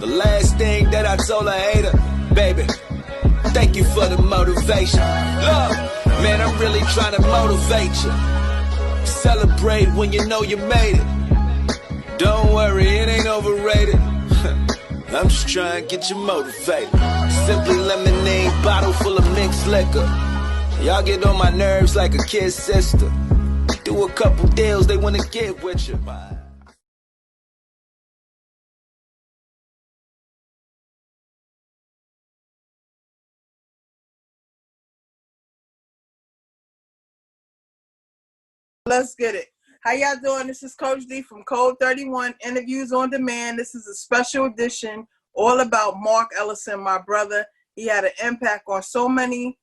The last thing that I told a hater, baby, thank you for the motivation. Love, man, I'm really trying to motivate you. Celebrate when you know you made it. Don't worry, it ain't overrated. I'm just trying to get you motivated. Simply lemonade, bottle full of mixed liquor. Y'all get on my nerves like a kid's sister. Do a couple deals, they wanna get with you. Let's get it. How y'all doing? This is Coach D from Code31, Interviews on Demand. This is a special edition all about Marc Ellison, my brother. He had an impact on so many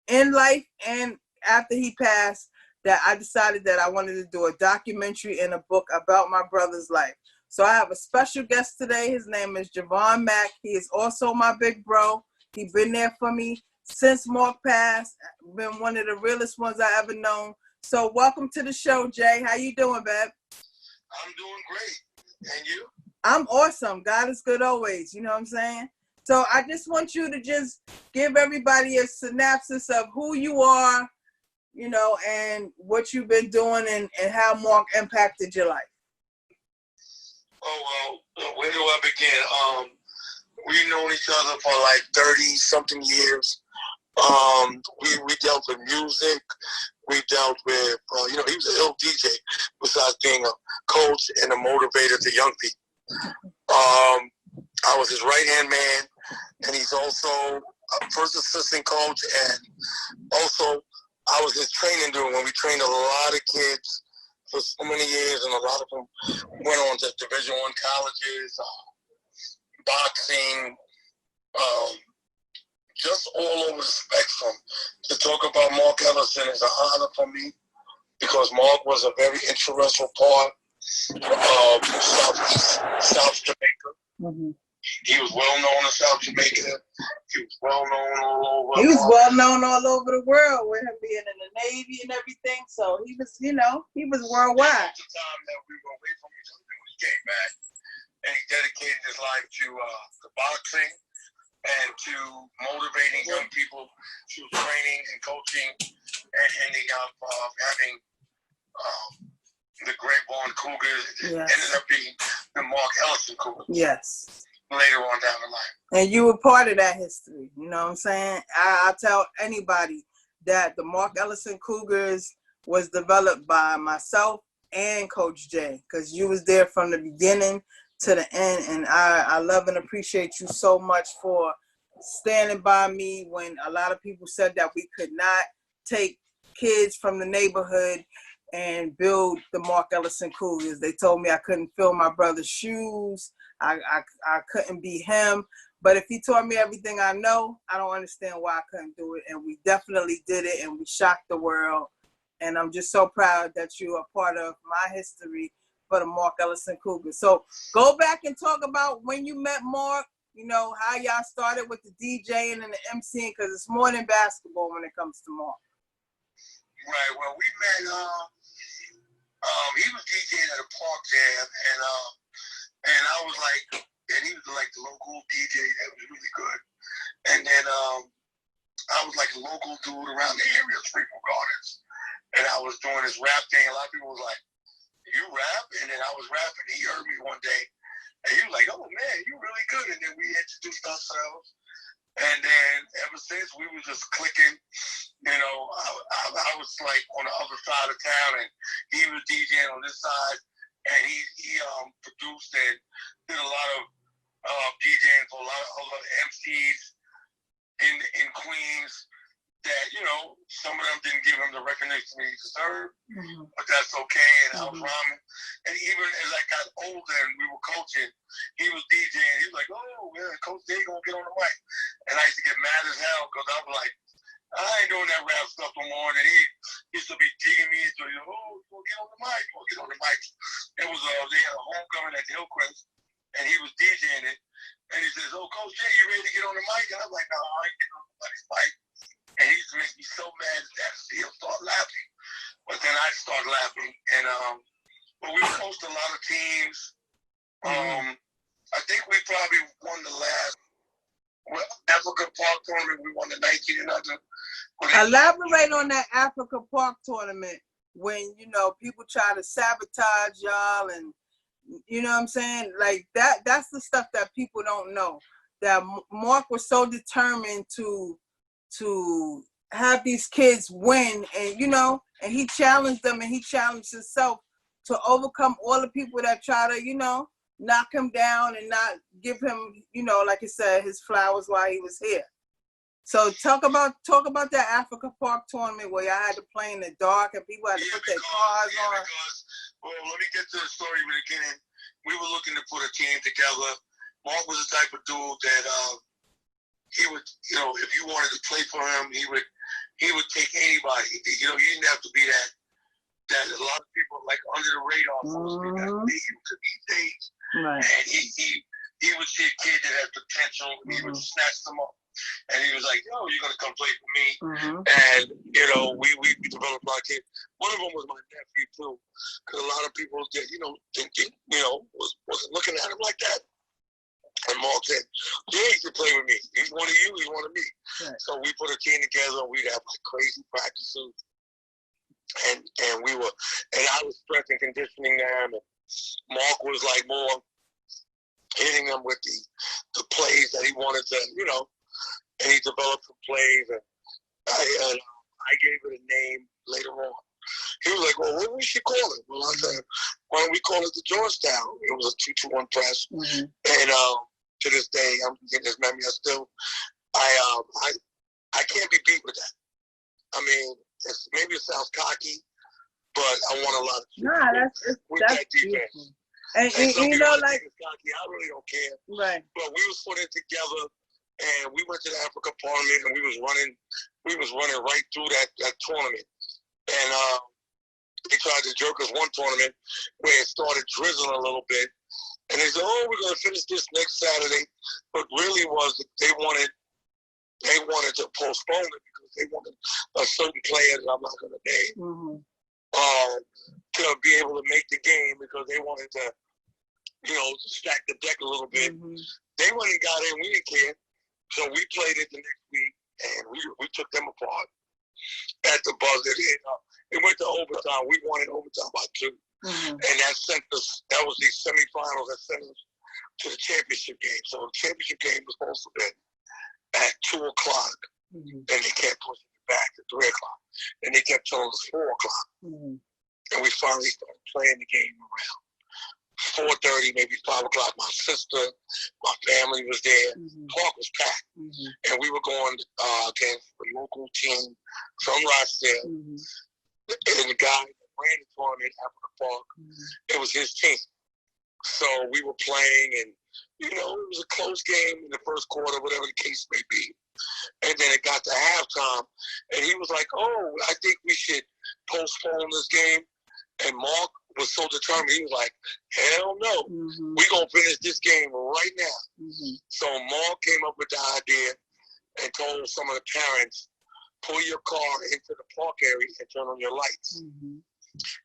in life and after he passed that I decided that I wanted to do a documentary and a book about my brother's life. So I have a special guest today. His name is Javon Mack. He is also my big bro. He's been there for me since Marc passed. Been one of the realest ones I ever known. So welcome to the show, Jay. How you doing, babe? I'm doing great. And you? I'm awesome. God is good always. You know what I'm saying? So I just want you to just give everybody a synopsis of who you are, you know, and what you've been doing and how Marc impacted your life. Oh, well, where do I begin? We've known each other for like 30-something years. We dealt with music. We dealt with, he was an ill DJ besides being a coach and a motivator to young people. I was his right-hand man, and he's also a first assistant coach, and also I was his training dude when we trained a lot of kids for so many years, and a lot of them went on to Division I colleges, boxing, just all over the spectrum. To talk about Marc Ellison is an honor for me because Marc was a very integral part of South Jamaica. Mm-hmm. He was well known in South Jamaica. He was well known all over. He was well known all over the world with him being in the Navy and everything. So he was, he was worldwide. The time that we were away from each other when he came back, and he dedicated his life to boxing and to motivating young people through training and coaching, and ending up having the Great Barn Cougars. Yes. Ended up being the Marc Ellison Cougars. Yes. Later on down the line. And you were part of that history. You know what I'm saying? I tell anybody that the Marc Ellison Cougars was developed by myself and Coach J, because you was there from the beginning to the end, and I love and appreciate you so much for standing by me when a lot of people said that we could not take kids from the neighborhood and build the Marc Ellison Cougars. They told me I couldn't fill my brother's shoes. I couldn't be him. But if he taught me everything I know, I don't understand why I couldn't do it. And we definitely did it, and we shocked the world. And I'm just so proud that you are part of my history for the Marc Ellison Cougars. So go back and talk about when you met Marc, how y'all started with the DJing and the MCing, because it's more than basketball when it comes to Marc. Right. Well, we met, he was DJing at a park jam, and I was like, and he was like the local DJ that was really good. And then I was like a local dude around the area of Springfield Gardens. And I was doing this rap thing. A lot of people was like, you rap? And then I was rapping. He heard me one day. And he was like, oh, man, you really good. And then we introduced ourselves. And then ever since, we were just clicking. I was like on the other side of town, and he was DJing on this side. And he produced and did a lot of DJing for a lot of other MCs in Queens that, some of them didn't give him the recognition he deserved, but that's okay, and I was rhyming. And even as I got older and we were coaching, he was DJing. He was like, oh, yeah, Coach D gonna get on the mic. And I used to get mad as hell because I was like, I ain't doing that rap stuff no more. And he used to be digging me into, oh, we'll get on the mic, we'll get on the mic. It was, they had a homecoming at the Hillcrest, and he was DJing it. And he says, oh, Coach J, you ready to get on the mic? And I'm like, no, I ain't getting on nobody's mic. And he used to make me so mad that he'll start laughing. But then I start laughing. And but we coached a lot of teams. I think we probably won the last Africa Park tournament. We won the 19 and under. Elaborate on that Africa Park tournament when, you know, people try to sabotage y'all and, you know what I'm saying? Like that's the stuff that people don't know. That Marc was so determined to have these kids win, and, you know, and he challenged them and he challenged himself to overcome all the people that try to, you know, knock him down and not give him, you know, like I said, his flowers while he was here. So talk about that Africa Park tournament where y'all had to play in the dark and people had to put their cars on. Because, well, let me get to the story from the beginning. We were looking to put a team together. Marc was the type of dude that he would, you know, if you wanted to play for him, he would take anybody. You know, you didn't have to be that a lot of people like under the radar. Mm-hmm. He could be things, right? And he would see a kid that had potential, and he would snatch them up. And he was like, "Yo, you're gonna come play for me." Mm-hmm. And you know, we developed a lot of kids. One of them was my nephew too, because a lot of people that wasn't looking at him like that. And Marc said, "Yeah, he should play with me. He's one of you. He's one of me." Right. So we put a team together. And we'd have like crazy practices, and I was strength and conditioning them, and Marc was like more hitting them with the plays that he wanted to, you know. And he developed some plays, and I gave it a name later on. He was like, "Well, what we should call it?" Well, I said, "Why don't we call it the Georgetown?" It was a 2-2-1 press, and to this day, I'm getting this memory. I can't be beat with that. I mean, maybe it sounds cocky, but I won a lot of with that defense. And you know, like, it's cocky. I really don't care. Right. But we was putting it together. And we went to the Africa tournament, and we was running right through that tournament. And they tried to jerk us one tournament where it started drizzling a little bit. And they said, "Oh, we're going to finish this next Saturday." But really was they wanted to postpone it because they wanted a certain player that I'm not going to name to be able to make the game because they wanted to, you know, stack the deck a little bit. They went and got in. We didn't care. So we played it the next week, and we took them apart at the buzzer. It went to overtime. We won in overtime by 2. And that was the semifinals that sent us to the championship game. So the championship game was supposed to be at 2 o'clock, and they kept pushing it back to 3 o'clock. And they kept telling us 4 o'clock. And we finally started playing the game around 4:30, maybe 5 o'clock. My sister, my family was there. Park was packed. And we were going against a local team from Rochester. And the guy that ran the tournament, Africa Park, it was his team. So we were playing, and, you know, it was a close game in the first quarter, whatever the case may be. And then it got to halftime, and he was like, "Oh, I think we should postpone this game." And Marc was so determined. He was like, "Hell no. We're going to finish this game right now." So Marc came up with the idea and told some of the parents, "Pull your car into the park area and turn on your lights."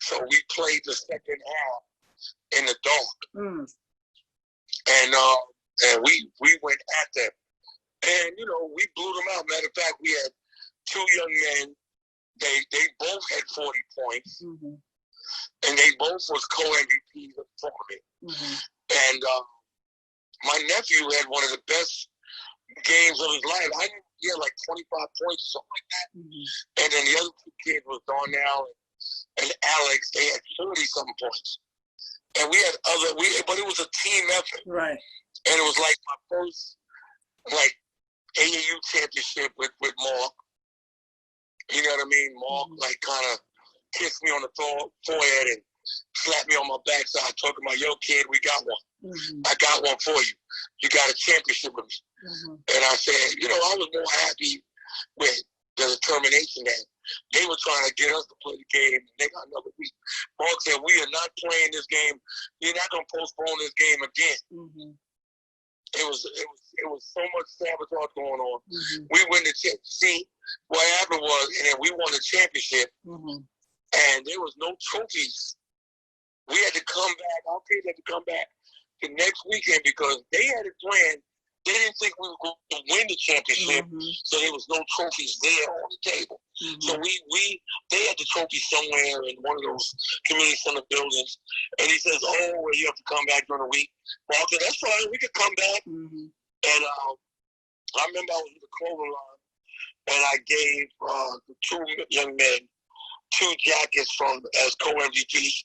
So we played the second half in the dark. And we went at them. And, you know, we blew them out. Matter of fact, we had 2 young men. They both had 40 points. And they both was co-MVPs of the tournament. And my nephew had one of the best games of his life. He had like 25 points or something like that. And then the other 2 kids was Darnell and Alex. They had 40-something points. And we had but it was a team effort. Right. And it was like my first, like, AAU championship with Marc. You know what I mean? Marc, like, kind of kissed me on the forehead and slapped me on my backside, talking about, "Yo, kid, we got one. I got one for you. You got a championship with me." And I said, you know, I was more happy with the determination that they were trying to get us to play the game, and they got another week. Marc said, "We are not playing this game. You're not going to postpone this game again." It was so much sabotage going on. We win the championship. See, what happened was, and then we won the championship, and there was no trophies. We had to come back. Our kids had to come back the next weekend because they had a plan. They didn't think we were going to win the championship, so there was no trophies there on the table. So they had the trophy somewhere in one of those community center buildings, and he says, "Oh, well, you have to come back during the week." Well, I said, "That's fine. We could come back." And I remember I was with the clothing line, and I gave the two young men 2 jackets as co-MVPs,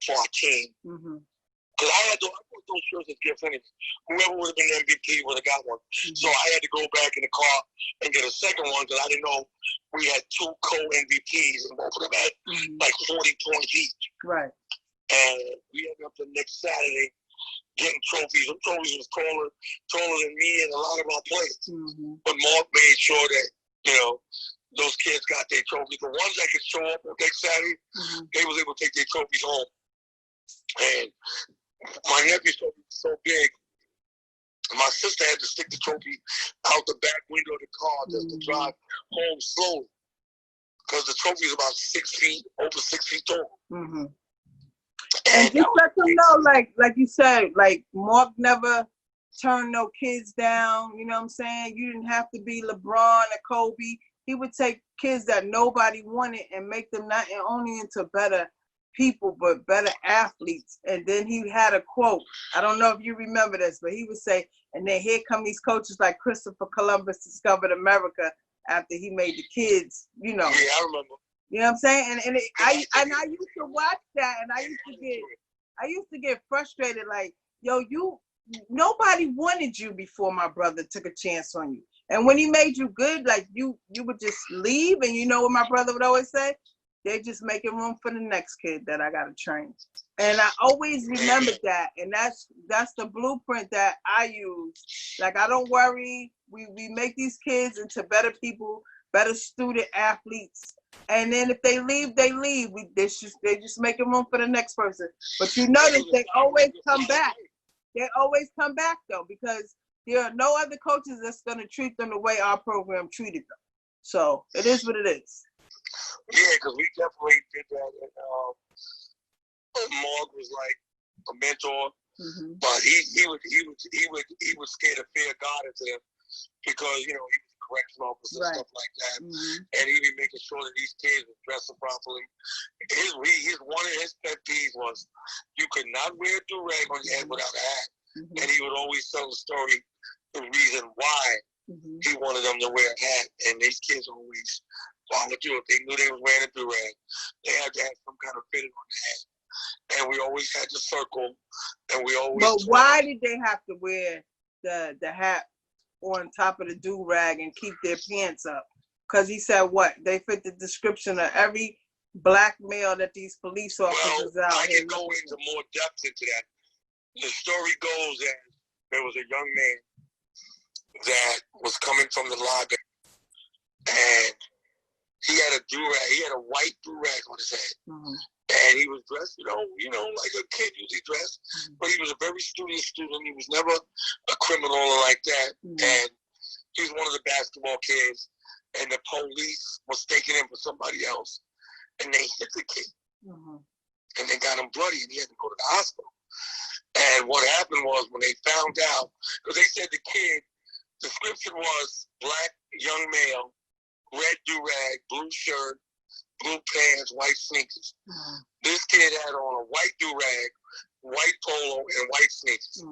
for our team. Because I had those shirts as gifts anyway. Whoever would have been MVP would have got one. So I had to go back in the car and get a second one because I didn't know we had 2 co-MVPs and both of them had like 40 points each. Right. And we ended up the next Saturday getting trophies. Them trophies was taller than me and a lot of our players. But Marc made sure that, those kids got their trophies. The ones that could show up on next Saturday, they was able to take their trophies home. And my nephew's trophy was so big, my sister had to stick the trophy out the back window of the car just to drive home slowly. Because the trophy is about 6 feet, over 6 feet tall. And just let them know, like you said, like Marc never turned no kids down. You know what I'm saying? You didn't have to be LeBron or Kobe. He would take kids that nobody wanted and make them not only into better people, but better athletes. And then he had a quote. I don't know if you remember this, but he would say, and then here come these coaches like Christopher Columbus discovered America after he made the kids, Yeah, I remember. You know what I'm saying? And I used to watch that, and I used to get frustrated. Like, yo, nobody wanted you before my brother took a chance on you. And when he made you good, like you would just leave. And you know what my brother would always say? They're just making room for the next kid that I gotta train. And I always remembered that. And that's the blueprint that I use. Like, I don't worry. We make these kids into better people, better student athletes. And then if they leave, they leave. They just making room for the next person. But you notice they always come back. They always come back though, because there are no other coaches that's gonna treat them the way our program treated them. So it is what it is. Yeah, because we definitely did that. And Marc was like a mentor, but he would scare the fear of God into them because he was a correction officer and stuff like that, and he'd be making sure that these kids were dressing properly. One of his pet peeves was you could not wear a do-rag on your head without a hat, and he would always tell the story, the reason why he wanted them to wear a hat, and these kids always followed through. If they knew they was wearing a do-rag, they had to have some kind of fitting on the hat. And we always had the circle, and we always. But why did they have to wear the hat on top of the do-rag and keep their pants up? Because he said what? They fit the description of every black male that these police officers out I here. can go into more depth into that. The story goes that there was a young man that was coming from the lobby, and he had a do-rag. He had a white do-rag on his head. And he was dressed, like a kid usually dressed. But he was a very studious student. He was never a criminal or like that. And he was one of the basketball kids. And the police mistaken him for somebody else. And they hit the kid. And they got him bloody, and he had to go to the hospital. And what happened was when they found out, because they said the kid, description was black, young male, red do-rag, blue shirt, blue pants, white sneakers. This kid had on a white do-rag, white polo, and white sneakers.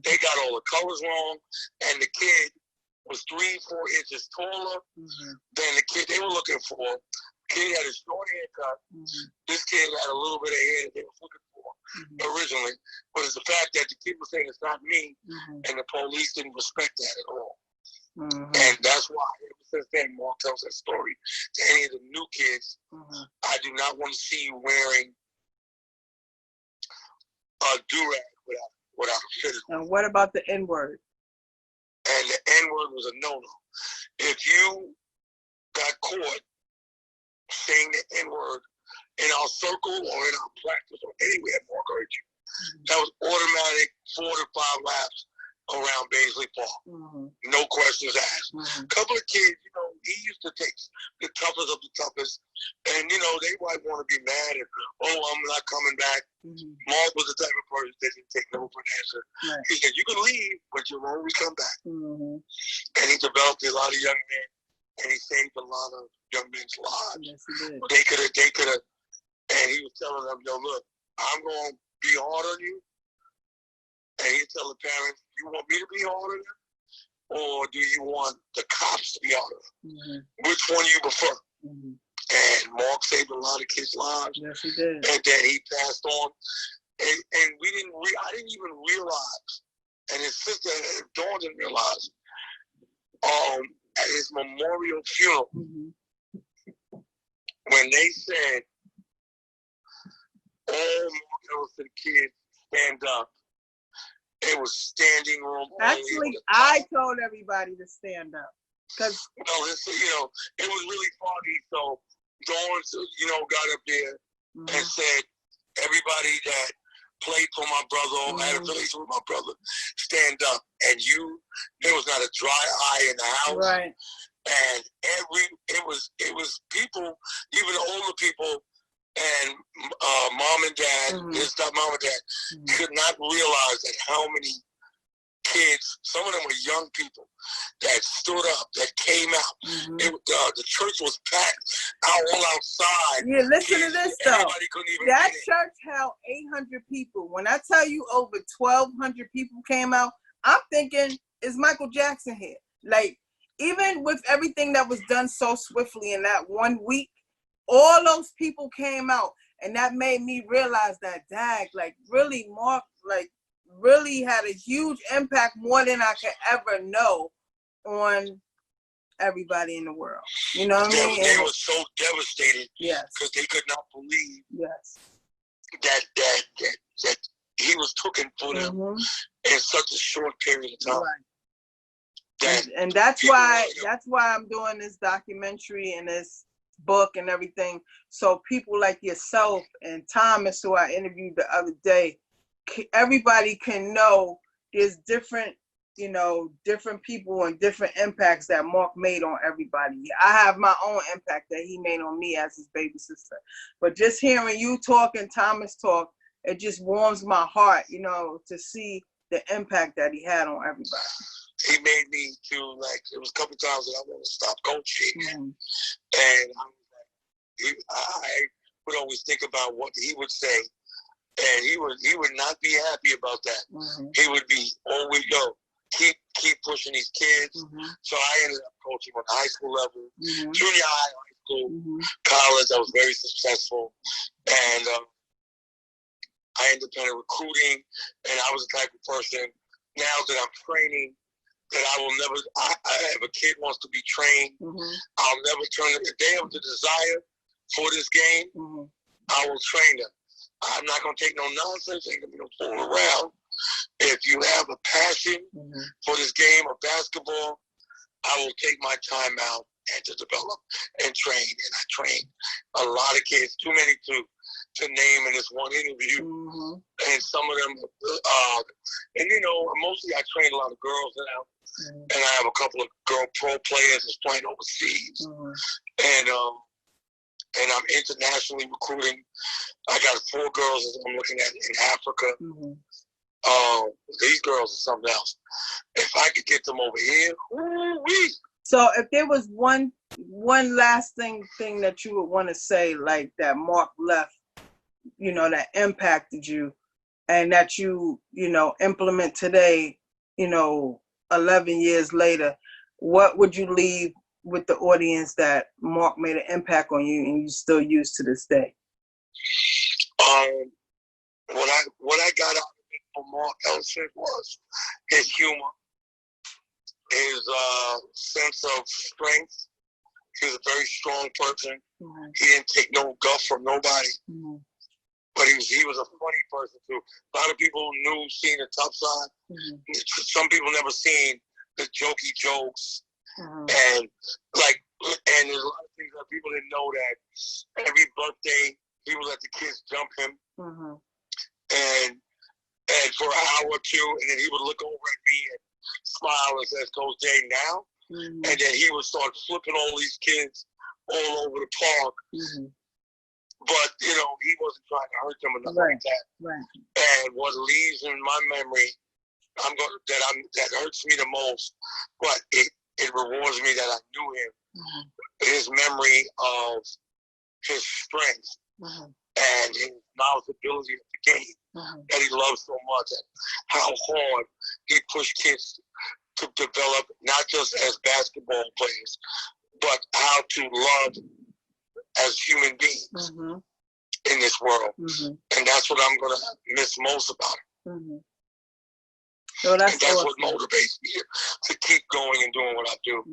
They got all the colors wrong, and the kid was 3-4 inches taller than the kid they were looking for. The kid had a short haircut. This kid had a little bit of hair that they were looking for originally. But it's the fact that the kid was saying it's not me, and the police didn't respect that at all. And that's why, ever since then, Marc tells that story to any of the new kids. I do not want to see you wearing a do-rag without a fitted. And what about the N-word? And the N-word was a no-no. If you got caught saying the N-word in our circle or in our practice or anywhere at Marc heard you, that was automatic 4 to 5 laps around Baisley Park. No questions asked. A couple of kids, he used to take the toughest of the toughest. And, you know, they might want to be mad and, oh, I'm not coming back. Mark was the type of person that didn't take no for an answer. Right. He said, you can leave, but you'll always come back. And he developed a lot of young men, and he saved a lot of young men's lives. Yes, he did. They could have, and he was telling them, yo, look, I'm going to be hard on you. And he tell the parents, you want me to be hard on them? Or do you want the cops to be hard on them? Which one do you prefer? And Mark saved a lot of kids' lives. Yes, he did. And then he passed on. And I didn't even realize, and his sister, Dawn didn't realize, at his memorial funeral, when they said, all Mark Ellison kids stand up, it was standing room. Actually, I told everybody to stand up. Cause well, you know, it was really foggy, so Dawn, you know, got up there and said, everybody that played for my brother, or had a relation with my brother, stand up. And there was not a dry eye in the house. Right. And it was people, even the older people, and mom and dad, his mom and dad, could not realize that how many kids, some of them were young people, that stood up, that came out. The church was packed all outside. Yeah, listen to this though. That church held 800 people. When I tell you over 1,200 people came out, I'm thinking, is Michael Jackson here? Like, even with everything that was done so swiftly in that 1 week, all those people came out, and that made me realize that, like, really, Mark, like, really had a huge impact, more than I could ever know, on everybody in the world. You know what I mean? They were so devastated. Yes. Because they could not believe. Yes. That he was taken for them in such a short period of time. Right. And that's why I'm doing this documentary and this book and everything, so people like yourself and Thomas, who I interviewed the other day, everybody can know there's different people and different impacts that Mark made on everybody. I have my own impact that he made on me as his baby sister, but just hearing you talk and Thomas talk, it just warms my heart, you know, to see the impact that he had on everybody. He made me feel like it was a couple times that I want to stop coaching, and I would always think about what he would say, and he would not be happy about that. He would be always keep pushing these kids. So I ended up coaching on the high school level, junior high, high school, college. I was very successful, and I ended up recruiting, and I was the type of person now that I'm training, that I will never, if a kid wants to be trained, I'll never turn them. If they have the desire for this game, I will train them. I'm not going to take no nonsense. Ain't going to be no fooling around. If you have a passion for this game of basketball, I will take my time out and to develop and train. And I train a lot of kids, too many to name in this one interview. And some of them, and you know, mostly I train a lot of girls now. And I have a couple of girl pro players that's playing overseas. And I'm internationally recruiting. I got 4 girls that I'm looking at in Africa. These girls are something else. If I could get them over here, woo-wee. So if there was one last thing that you would want to say, like that Mark left, you know, that impacted you, and that you know, implement today, you know, 11 years later, what would you leave with the audience that Mark made an impact on you and you still use to this day? What I got out of it from Mark Ellison was his humor, his sense of strength. He was a very strong person. He didn't take no guff from nobody. But he was a funny person too. A lot of people seen the tough side. Some people never seen the jokey jokes. And there's a lot of things that people didn't know, that every birthday he would let the kids jump him. And for an hour or two, and then he would look over at me and smile and says, Coach J, now and then he would start flipping all these kids all over the park. But you know, he wasn't trying to hurt them or nothing like that. And what leaves in my memory, that hurts me the most, but it rewards me that I knew him. His memory of his strength and his knowledgeability of the game that he loved so much, and how hard he pushed kids to develop not just as basketball players, but how to love as human beings in this world. And that's what I'm going to miss most about it. So that's and that's what motivates me to keep going and doing what I do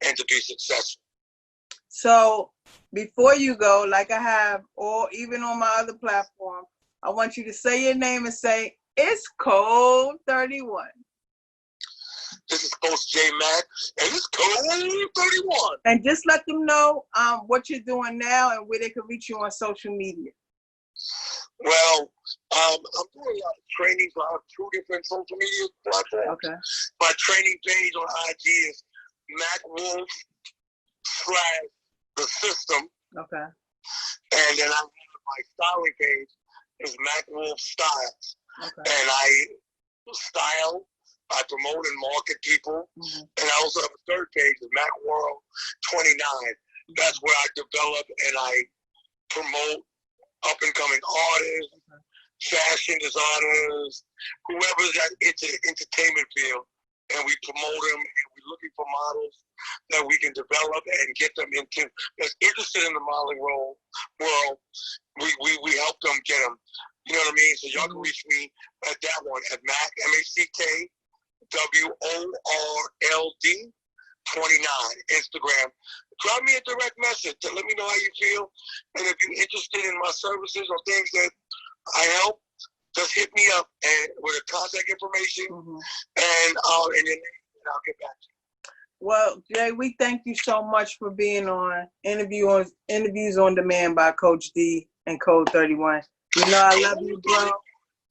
and to be successful. So before you go, like I have, or even on my other platform, I want you to say your name and say, it's Code31. This is Coach J Mack, and it's Code31. And just let them know what you're doing now and where they can reach you on social media. Well, I'm doing a lot of training, so I have 2 different social media platforms. Okay. My training page on IG is Mack Wolf / The System. Okay. And then I have my styling page is Mack Wolf Styles. Okay. And I style, I promote and market people. And I also have a 3rd page, is Mack World 29. That's where I develop and I promote up-and-coming artists, fashion designers, whoever's into the entertainment field, and we promote them, and we're looking for models that we can develop and get them into, that's interested in the modeling world. We help them get them. You know what I mean? So y'all can reach me at that one, at Mack, MackWorld 29, Instagram. Drop me a direct message to let me know how you feel. And if you're interested in my services or things that I help, just hit me up and with the contact information and your name, and I'll get back to you. Well, Jay, we thank you so much for being on Interviews on Demand by Coach D and Code31. You know I love you, bro.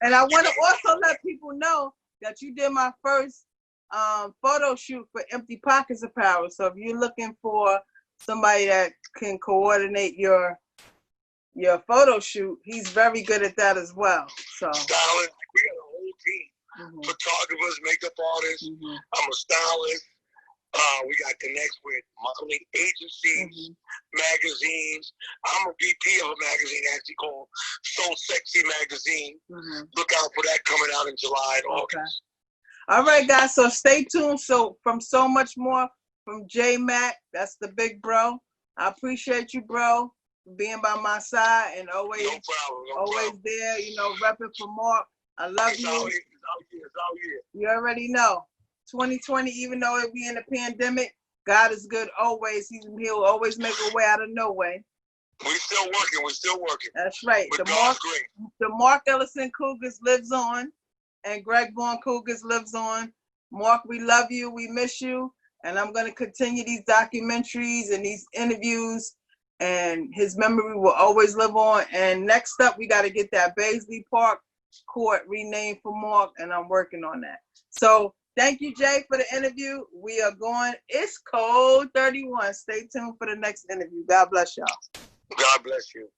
And I want to also let people know that you did my first photo shoot for Empty Pockets Apparel. So if you're looking for somebody that can coordinate your photo shoot, he's very good at that as well. So styling, we got a whole team. Photographers, makeup artists. I'm a stylist. We got connects with modeling agencies, magazines. I'm a VP of a magazine actually called So Sexy Magazine. Look out for that coming out in July and August. All right, guys, so stay tuned. So from So Much More from J Mack, that's the big bro. I appreciate you, bro, for being by my side and always, no problem. there, you know, repping for Marc. I love you. It's out here. You already know. 2020, even though it be in a pandemic, God is good always. He'll always make a way out of no way. We're still working. That's right. The Marc Ellison Cougars lives on, and Greg Vaughn Cougars lives on. Marc, we love you. We miss you. And I'm going to continue these documentaries and these interviews, and his memory will always live on. And next up, we got to get that Baisley Park court renamed for Marc, and I'm working on that. So thank you, Jay, for the interview. We are going. It's Code31. Stay tuned for the next interview. God bless y'all. God bless you.